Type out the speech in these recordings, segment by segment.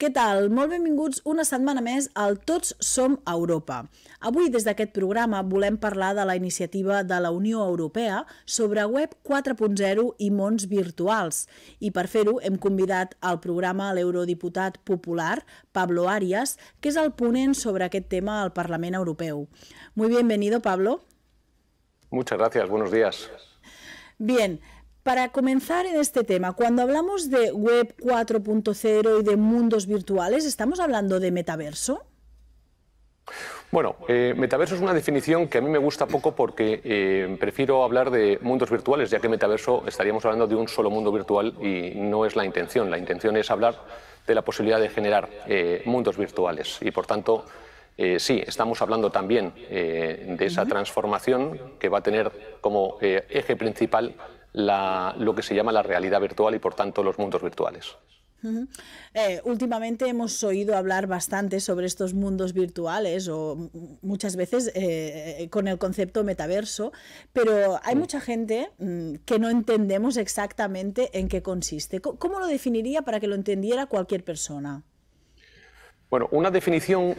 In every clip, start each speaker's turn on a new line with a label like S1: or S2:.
S1: Què tal? Molt benvinguts una setmana més al Tots som Europa. Avui, des d'aquest programa, volem parlar de la iniciativa de la Unió Europea sobre Web 4.0 i mons virtuals. I per fer-ho hem convidat al programa l'eurodiputat popular Pablo Arias, que és el ponent sobre aquest tema al Parlament Europeu. Muy bienvenido, Pablo.
S2: Muchas gracias, buenos días.
S1: Bien. Para comenzar en este tema, cuando hablamos de Web 4.0 y de mundos virtuales, ¿estamos hablando de metaverso?
S2: Bueno, metaverso es una definición que a mí me gusta poco porque prefiero hablar de mundos virtuales, ya que metaverso estaríamos hablando de un solo mundo virtual y no es la intención. La intención es hablar de la posibilidad de generar mundos virtuales y, por tanto, sí, estamos hablando también de esa transformación que va a tener como eje principal lo que se llama la realidad virtual y, por tanto, los mundos virtuales.
S1: Últimamente hemos oído hablar bastante sobre estos mundos virtuales o muchas veces con el concepto metaverso, pero hay mucha gente que no entendemos exactamente en qué consiste. ¿Cómo lo definiría para que lo entendiera cualquier persona?
S2: Bueno, una definición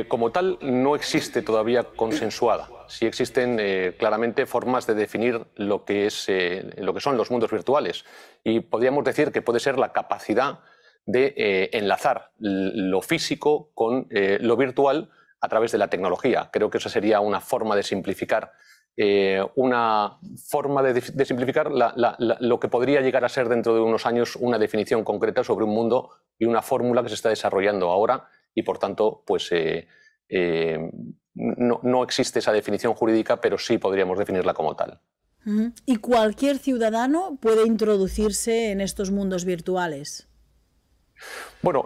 S2: como tal no existe todavía consensuada. Sí existen claramente formas de definir lo que son los mundos virtuales y podríamos decir que puede ser la capacidad de enlazar lo físico con lo virtual a través de la tecnología. Creo que esa sería una forma de simplificar lo que podría llegar a ser dentro de unos años una definición concreta sobre un mundo y una fórmula que se está desarrollando ahora y, por tanto, pues no existe esa definición jurídica, pero sí podríamos definirla como tal.
S1: ¿Y cualquier ciudadano puede introducirse en estos mundos virtuales?
S2: Bueno,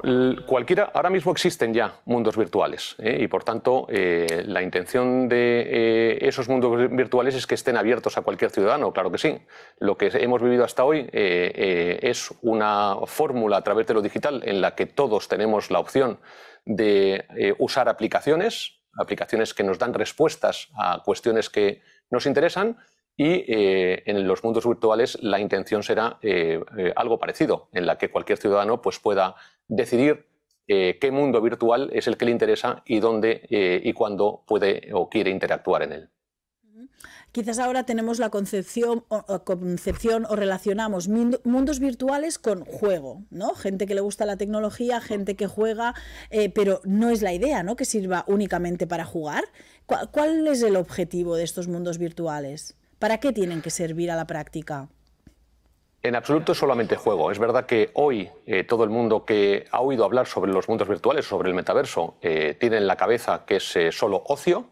S2: ahora mismo existen ya mundos virtuales y, por tanto, la intención de esos mundos virtuales es que estén abiertos a cualquier ciudadano, claro que sí. Lo que hemos vivido hasta hoy es una fórmula a través de lo digital en la que todos tenemos la opción de usar aplicaciones que nos dan respuestas a cuestiones que nos interesan. Y en los mundos virtuales la intención será algo parecido, en la que cualquier ciudadano pues, pueda decidir qué mundo virtual es el que le interesa y dónde y cuándo puede o quiere interactuar en él.
S1: Quizás ahora tenemos la concepción o relacionamos mundos virtuales con juego, ¿no? Gente que le gusta la tecnología, gente que juega, pero no es la idea, ¿no? Que sirva únicamente para jugar. ¿Cuál es el objetivo de estos mundos virtuales? ¿Para qué tienen que servir a la práctica?
S2: En absoluto es solamente juego. Es verdad que hoy todo el mundo que ha oído hablar sobre los mundos virtuales, sobre el metaverso, tiene en la cabeza que es solo ocio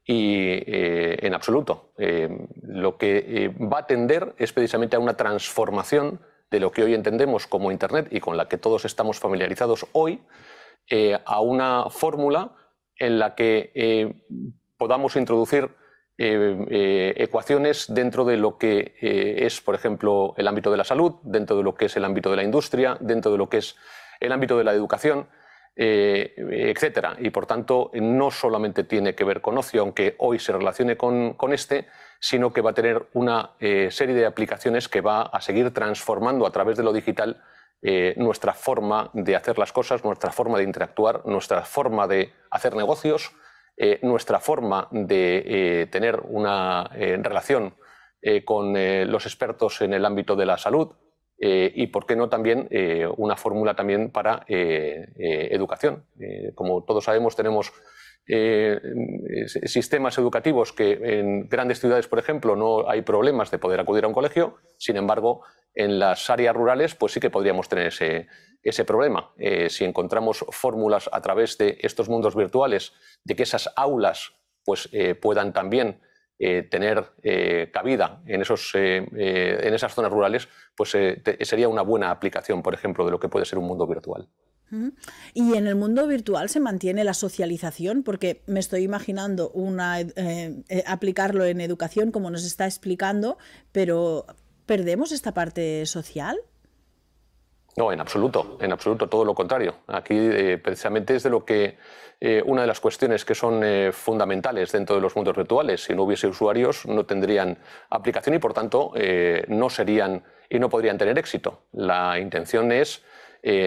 S2: y en absoluto. Lo que va a tender es precisamente a una transformación de lo que hoy entendemos como Internet y con la que todos estamos familiarizados hoy, a una fórmula en la que podamos introducir ecuaciones dentro de lo que es, por ejemplo, el ámbito de la salud, dentro de lo que es el ámbito de la industria, dentro de lo que es el ámbito de la educación, etcétera. Y, por tanto, no solamente tiene que ver con ocio, aunque hoy se relacione con este, sino que va a tener una serie de aplicaciones que va a seguir transformando a través de lo digital nuestra forma de hacer las cosas, nuestra forma de interactuar, nuestra forma de hacer negocios, nuestra forma de tener una relación con los expertos en el ámbito de la salud y, por qué no, también una fórmula también para educación. Como todos sabemos, tenemos sistemas educativos que en grandes ciudades, por ejemplo, no hay problemas de poder acudir a un colegio. Sin embargo, en las áreas rurales pues sí que podríamos tener ese problema. Si encontramos fórmulas a través de estos mundos virtuales de que esas aulas pues, puedan también tener cabida en esas zonas rurales, pues sería una buena aplicación, por ejemplo, de lo que puede ser un mundo virtual.
S1: ¿Y en el mundo virtual se mantiene la socialización? Porque me estoy imaginando aplicarlo en educación, como nos está explicando, pero ¿perdemos esta parte social?
S2: No, en absoluto, todo lo contrario. Aquí precisamente es de lo que una de las cuestiones que son fundamentales dentro de los mundos virtuales. Si no hubiese usuarios, no tendrían aplicación y, por tanto, no serían y no podrían tener éxito. La intención es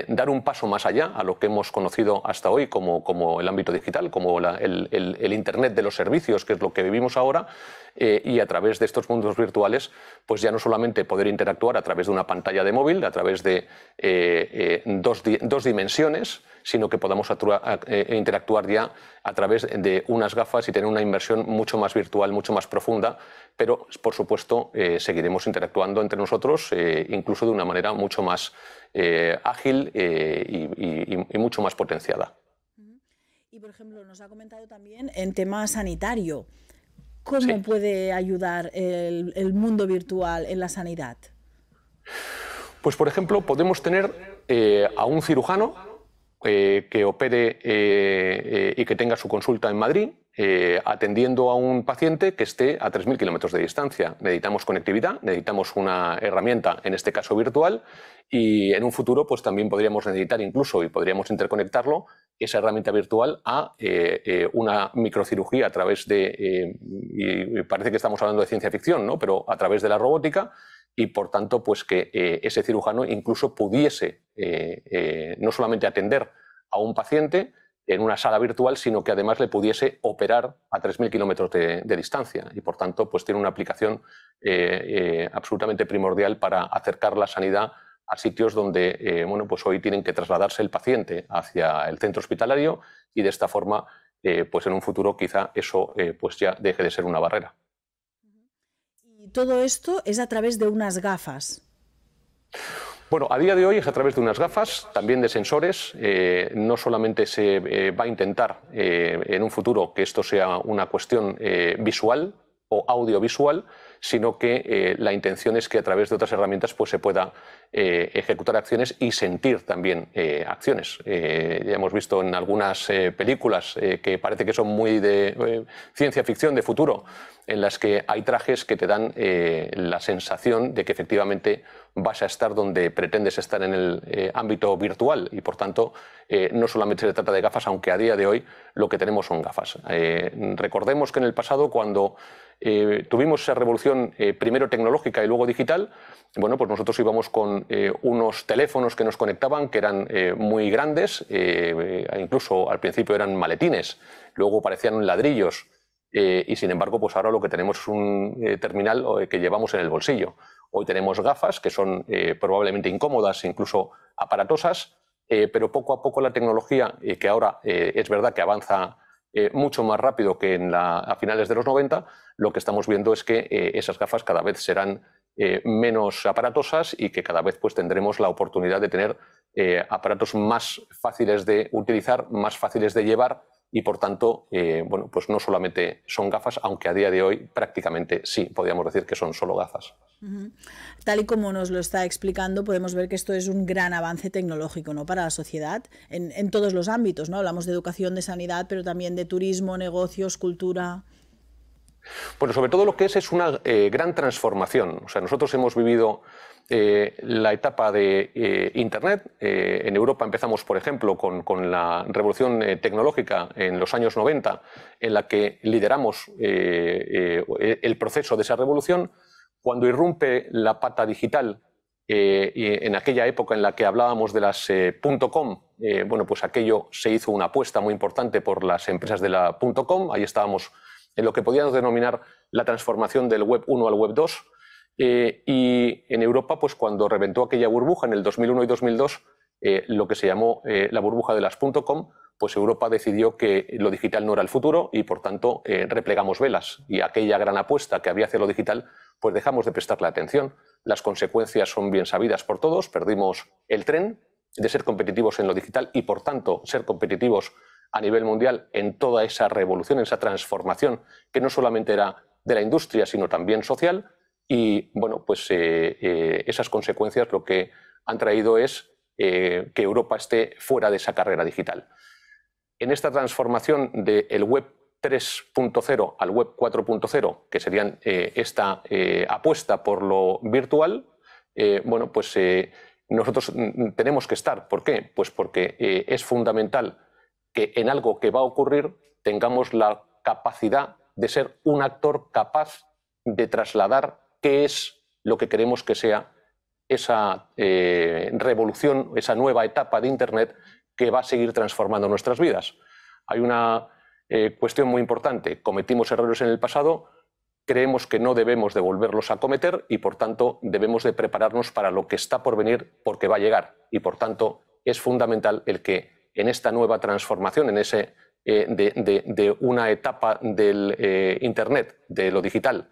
S2: dar un paso más allá a lo que hemos conocido hasta hoy como el ámbito digital, como el Internet de los servicios, que es lo que vivimos ahora, y a través de estos mundos virtuales, pues ya no solamente poder interactuar a través de una pantalla de móvil, a través de dos dimensiones, sino que podamos interactuar ya a través de unas gafas y tener una inmersión mucho más virtual, mucho más profunda, pero por supuesto seguiremos interactuando entre nosotros, incluso de una manera mucho más ágil y mucho más potenciada.
S1: Y por ejemplo, nos ha comentado también en tema sanitario. ¿Cómo puede ayudar el mundo virtual en la sanidad?
S2: Pues por ejemplo, podemos tener a un cirujano que opere y que tenga su consulta en Madrid, atendiendo a un paciente que esté a 3.000 kilómetros de distancia. Necesitamos conectividad, necesitamos una herramienta, en este caso virtual, y en un futuro pues también podríamos necesitar incluso, y podríamos interconectarlo, esa herramienta virtual a una microcirugía a través de, y parece que estamos hablando de ciencia ficción, ¿no? Pero a través de la robótica, y por tanto pues que ese cirujano incluso pudiese no solamente atender a un paciente en una sala virtual, sino que además le pudiese operar a 3.000 kilómetros de distancia, y por tanto pues tiene una aplicación absolutamente primordial para acercar la sanidad a sitios donde bueno, pues hoy tienen que trasladarse el paciente hacia el centro hospitalario, y de esta forma pues en un futuro quizá eso pues ya deje de ser una barrera.
S1: Y todo esto es a través de unas gafas.
S2: Bueno, a día de hoy es a través de unas gafas, también de sensores. No solamente se va a intentar en un futuro que esto sea una cuestión visual o audiovisual, sino que la intención es que a través de otras herramientas pues, se pueda ejecutar acciones y sentir también acciones. Ya hemos visto en algunas películas que parece que son muy de ciencia ficción, de futuro, en las que hay trajes que te dan la sensación de que efectivamente vas a estar donde pretendes estar en el ámbito virtual, y por tanto no solamente se trata de gafas, aunque a día de hoy lo que tenemos son gafas. Recordemos que en el pasado, cuando tuvimos esa revolución primero tecnológica y luego digital, bueno, pues nosotros íbamos con unos teléfonos que nos conectaban, que eran muy grandes, incluso al principio eran maletines, luego parecían ladrillos, y sin embargo pues ahora lo que tenemos es un terminal que llevamos en el bolsillo. Hoy tenemos gafas que son probablemente incómodas, incluso aparatosas, pero poco a poco la tecnología, que ahora es verdad que avanza mucho más rápido que a finales de los 90, lo que estamos viendo es que esas gafas cada vez serán menos aparatosas, y que cada vez pues, tendremos la oportunidad de tener aparatos más fáciles de utilizar, más fáciles de llevar, y por tanto, bueno, pues no solamente son gafas, aunque a día de hoy prácticamente sí, podríamos decir que son solo gafas.
S1: Tal y como nos lo está explicando, podemos ver que esto es un gran avance tecnológico, ¿no?, para la sociedad en todos los ámbitos, ¿no? Hablamos de educación, de sanidad, pero también de turismo, negocios, cultura.
S2: Bueno, sobre todo lo que es una gran transformación. O sea, nosotros hemos vivido la etapa de Internet. En Europa empezamos, por ejemplo, con la revolución tecnológica en los años 90, en la que lideramos el proceso de esa revolución. Cuando irrumpe la pata digital, y en aquella época en la que hablábamos de las .com, bueno, pues aquello se hizo una apuesta muy importante por las empresas de la .com. Ahí estábamos en lo que podíamos denominar la transformación del Web 1 al Web 2. Y en Europa, pues cuando reventó aquella burbuja en el 2001 y 2002, lo que se llamó la burbuja de las .com, pues Europa decidió que lo digital no era el futuro, y por tanto replegamos velas, y aquella gran apuesta que había hacia lo digital, pues dejamos de prestarle atención. Las consecuencias son bien sabidas por todos. Perdimos el tren de ser competitivos en lo digital, y por tanto ser competitivos a nivel mundial en toda esa revolución, en esa transformación que no solamente era de la industria, sino también social. Y bueno, pues esas consecuencias lo que han traído es que Europa esté fuera de esa carrera digital. En esta transformación del Web 3.0 al Web 4.0, que serían esta apuesta por lo virtual, bueno, pues nosotros tenemos que estar. ¿Por qué? Pues porque es fundamental que en algo que va a ocurrir tengamos la capacidad de ser un actor capaz de trasladar qué es lo que queremos que sea esa revolución, esa nueva etapa de Internet que va a seguir transformando nuestras vidas. Hay una cuestión muy importante. Cometimos errores en el pasado, creemos que no debemos de volverlos a cometer y, por tanto, debemos de prepararnos para lo que está por venir porque va a llegar. Y, por tanto, es fundamental el que en esta nueva transformación, en ese de una etapa del Internet, de lo digital,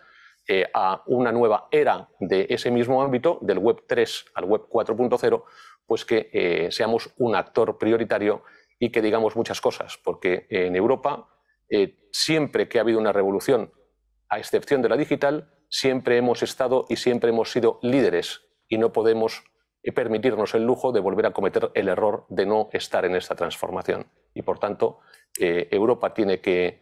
S2: a una nueva era de ese mismo ámbito, del Web 3 al Web 4.0, pues que seamos un actor prioritario y que digamos muchas cosas, porque en Europa siempre que ha habido una revolución, a excepción de la digital, siempre hemos estado y siempre hemos sido líderes y no podemos permitirnos el lujo de volver a cometer el error de no estar en esta transformación. Y por tanto, Europa tiene que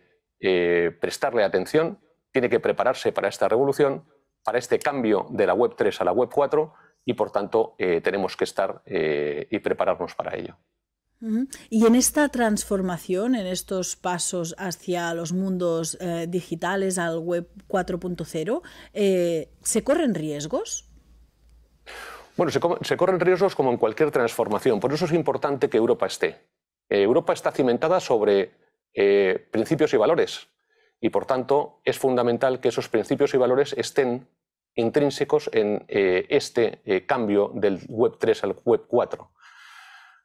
S2: prestarle atención, tiene que prepararse para esta revolución, para este cambio de la Web 3 a la Web 4 y por tanto tenemos que estar y prepararnos para ello.
S1: Y en esta transformación, en estos pasos hacia los mundos digitales, al Web 4.0, ¿se corren riesgos?
S2: Bueno, se corren riesgos como en cualquier transformación. Por eso es importante que Europa esté. Europa está cimentada sobre principios y valores. Y, por tanto, es fundamental que esos principios y valores estén intrínsecos en este cambio del Web 3 al Web 4.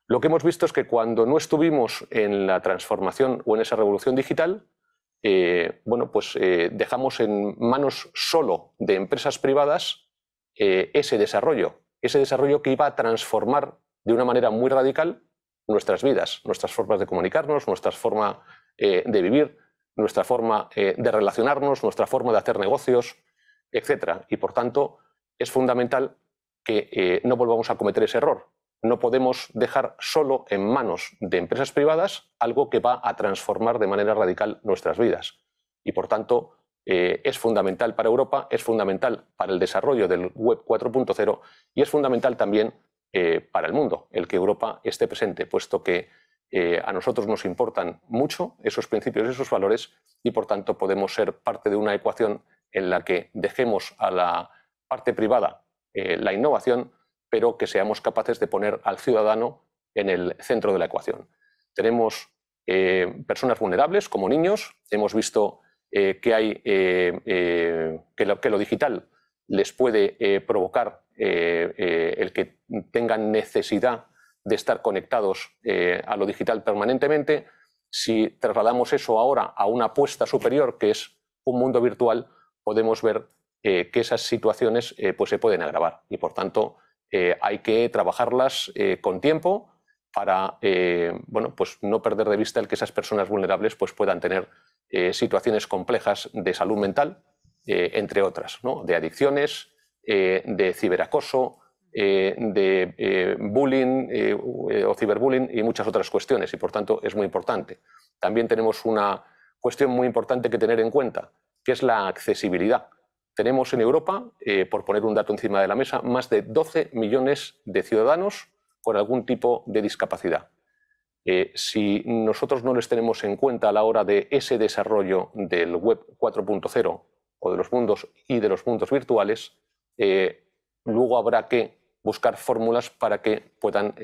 S2: Lo que hemos visto es que cuando no estuvimos en la transformación o en esa revolución digital, dejamos en manos solo de empresas privadas ese desarrollo que iba a transformar de una manera muy radical nuestras vidas, nuestras formas de comunicarnos, nuestra forma de vivir, nuestra forma de relacionarnos, nuestra forma de hacer negocios, etc. Y, por tanto, es fundamental que no volvamos a cometer ese error. No podemos dejar solo en manos de empresas privadas algo que va a transformar de manera radical nuestras vidas. Y, por tanto, es fundamental para Europa, es fundamental para el desarrollo del Web 4.0 y es fundamental también para el mundo el que Europa esté presente, puesto que a nosotros nos importan mucho esos principios y esos valores y, por tanto, podemos ser parte de una ecuación en la que dejemos a la parte privada la innovación, pero que seamos capaces de poner al ciudadano en el centro de la ecuación. Tenemos personas vulnerables como niños, hemos visto que lo digital les puede provocar el que tengan necesidad de estar conectados a lo digital permanentemente. Si trasladamos eso ahora a una apuesta superior, que es un mundo virtual, podemos ver que esas situaciones pues se pueden agravar y, por tanto, hay que trabajarlas con tiempo para pues no perder de vista el que esas personas vulnerables pues puedan tener situaciones complejas de salud mental, entre otras, ¿no? De adicciones, de ciberacoso, de bullying o ciberbullying y muchas otras cuestiones, y por tanto es muy importante. También tenemos una cuestión muy importante que tener en cuenta, que es la accesibilidad. Tenemos en Europa, por poner un dato encima de la mesa, más de 12 millones de ciudadanos con algún tipo de discapacidad. Si nosotros no les tenemos en cuenta a la hora de ese desarrollo del Web 4.0 o de los mundos y de los mundos virtuales, luego habrá que buscar fórmulas para que puedan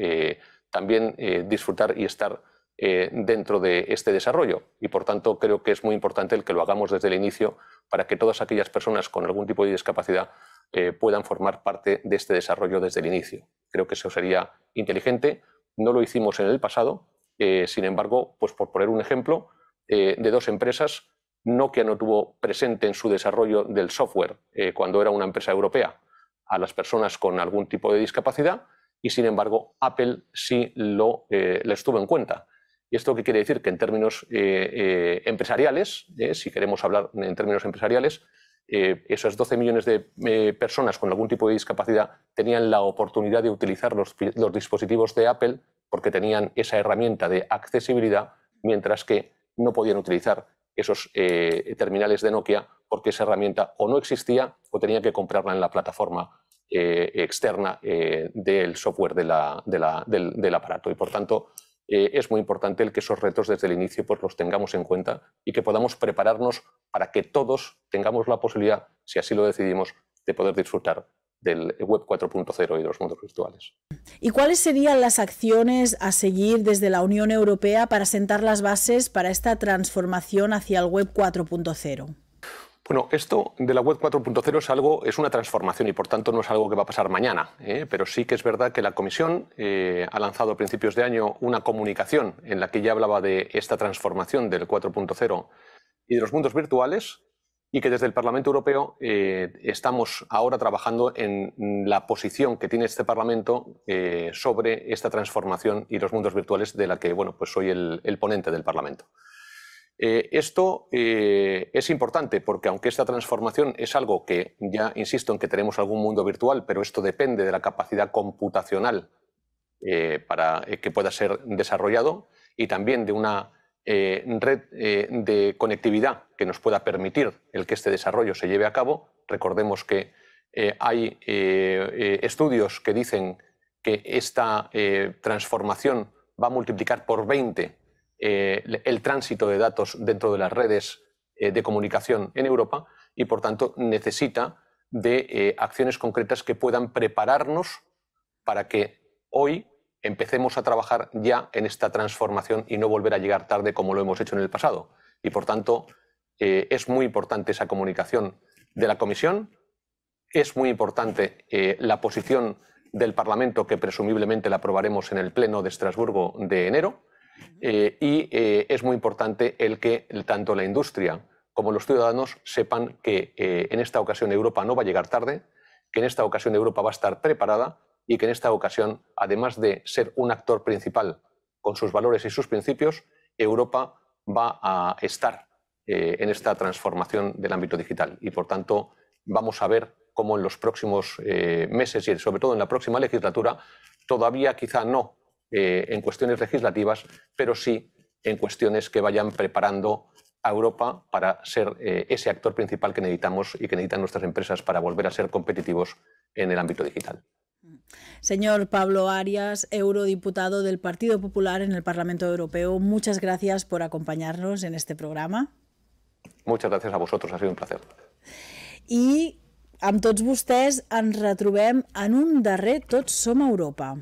S2: también disfrutar y estar dentro de este desarrollo. Y, por tanto, creo que es muy importante el que lo hagamos desde el inicio para que todas aquellas personas con algún tipo de discapacidad puedan formar parte de este desarrollo desde el inicio. Creo que eso sería inteligente. No lo hicimos en el pasado. Sin embargo, pues por poner un ejemplo de dos empresas, Nokia no tuvo presente en su desarrollo del software cuando era una empresa europea a las personas con algún tipo de discapacidad y, sin embargo, Apple sí les tuvo en cuenta. ¿Y esto qué quiere decir? Que en términos empresariales, si queremos hablar en términos empresariales, esas 12 millones de personas con algún tipo de discapacidad tenían la oportunidad de utilizar los dispositivos de Apple porque tenían esa herramienta de accesibilidad, mientras que no podían utilizar esos terminales de Nokia porque esa herramienta o no existía o tenían que comprarla en la plataforma externa del software del aparato. Y, por tanto, es muy importante el que esos retos desde el inicio pues, los tengamos en cuenta y que podamos prepararnos para que todos tengamos la posibilidad, si así lo decidimos, de poder disfrutar del Web 4.0 y de los mundos virtuales.
S1: ¿Y cuáles serían las acciones a seguir desde la Unión Europea para sentar las bases para esta transformación hacia el Web 4.0?
S2: Bueno, esto de la Web 4.0 es una transformación y por tanto no es algo que va a pasar mañana, pero sí que es verdad que la Comisión ha lanzado a principios de año una comunicación en la que ya hablaba de esta transformación del 4.0 y de los mundos virtuales, y que desde el Parlamento Europeo estamos ahora trabajando en la posición que tiene este Parlamento sobre esta transformación y los mundos virtuales, de la que pues soy el ponente del Parlamento. Esto es importante porque aunque esta transformación es algo que, ya insisto en que tenemos algún mundo virtual, pero esto depende de la capacidad computacional para que pueda ser desarrollado, y también de una red de conectividad que nos pueda permitir el que este desarrollo se lleve a cabo. Recordemos que hay estudios que dicen que esta transformación va a multiplicar por 20 el tránsito de datos dentro de las redes de comunicación en Europa, y por tanto necesita de acciones concretas que puedan prepararnos para que hoy empecemos a trabajar ya en esta transformación y no volver a llegar tarde como lo hemos hecho en el pasado. Y por tanto es muy importante esa comunicación de la Comisión, es muy importante la posición del Parlamento, que presumiblemente la aprobaremos en el Pleno de Estrasburgo de enero, y es muy importante el que tanto la industria como los ciudadanos sepan que en esta ocasión Europa no va a llegar tarde, que en esta ocasión Europa va a estar preparada, y que en esta ocasión, además de ser un actor principal con sus valores y sus principios, Europa va a estar en esta transformación del ámbito digital. Y por tanto vamos a ver cómo en los próximos meses y sobre todo en la próxima legislatura, todavía quizá no en cuestiones legislativas, pero sí en cuestiones que vayan preparando a Europa para ser ese actor principal que necesitamos y que necesitan nuestras empresas para volver a ser competitivos en el ámbito digital.
S1: Señor Pablo Arias, eurodiputado del Partido Popular en el Parlamento Europeo, muchas gracias por acompañarnos en este programa.
S2: Muchas gracias a vosotros, ha sido un placer.
S1: I amb tots vostès ens retrobem en un darrer Tots som Europa.